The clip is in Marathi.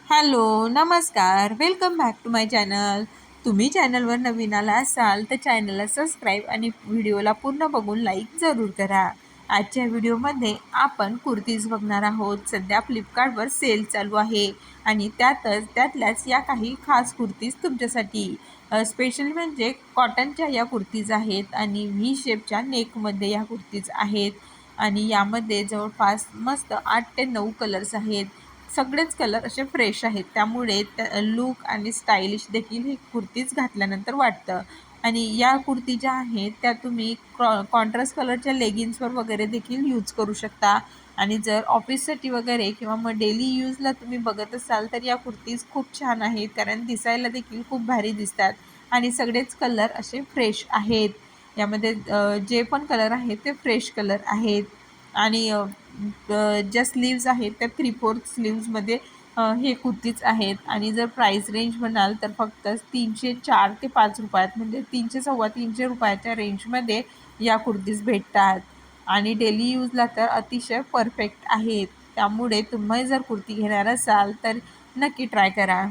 हॅलो, नमस्कार. Welcome back to my channel. तुम्ही चॅनलवर नवीन आला असाल तर चॅनलला सबस्क्राईब आणि व्हिडिओला पूर्ण बघून लाईक जरूर करा. आजच्या व्हिडिओमध्ये आपण कुर्तीज बघणार आहोत. सध्या फ्लिपकार्टवर सेल चालू आहे आणि त्यातल्याच या काही खास कुर्तीज तुमच्यासाठी. स्पेशल म्हणजे कॉटनच्या या कुर्तीज आहेत आणि व्ही शेपच्या नेकमध्ये या कुर्तीज आहेत आणि यामध्ये जवळपास मस्त 8 ते 9 कलर्स आहेत. सगळेच कलर असे फ्रेश आहेत, त्यामुळे लूक आणि स्टायलिश देखील ही कुर्तीज घातल्यानंतर वाटतं. आणि या कुर्ती ज्या आहेत त्या तुम्ही कॉन्ट्रास्ट कलरच्या लेगिन्सवर वगैरे देखील यूज करू शकता. आणि जर ऑफिससाठी वगैरे किंवा मग डेली यूजला तुम्ही बघत असाल तर या कुर्तीज खूप छान आहेत, कारण दिसायला देखील खूप भारी दिसतात आणि सगळेच कलर असे फ्रेश आहेत. यामध्ये जे पण कलर आहेत ते फ्रेश कलर आहेत. आणि ज्या स्लीव्ज आहेत त्या 3/4 स्लीव्जमध्ये हे कुर्तीज आहेत. आणि जर प्राईस रेंज म्हणाल तर फक्त 304 ते 5 रुपयात, म्हणजे 300 सव्वा 300 रुपयाच्या रेंजमध्ये या कुर्तीज भेटतात. आणि डेली यूजला तर अतिशय परफेक्ट आहेत. त्यामुळे तुम्ही जर कुर्ती घेणार असाल तर नक्की ट्राय करा.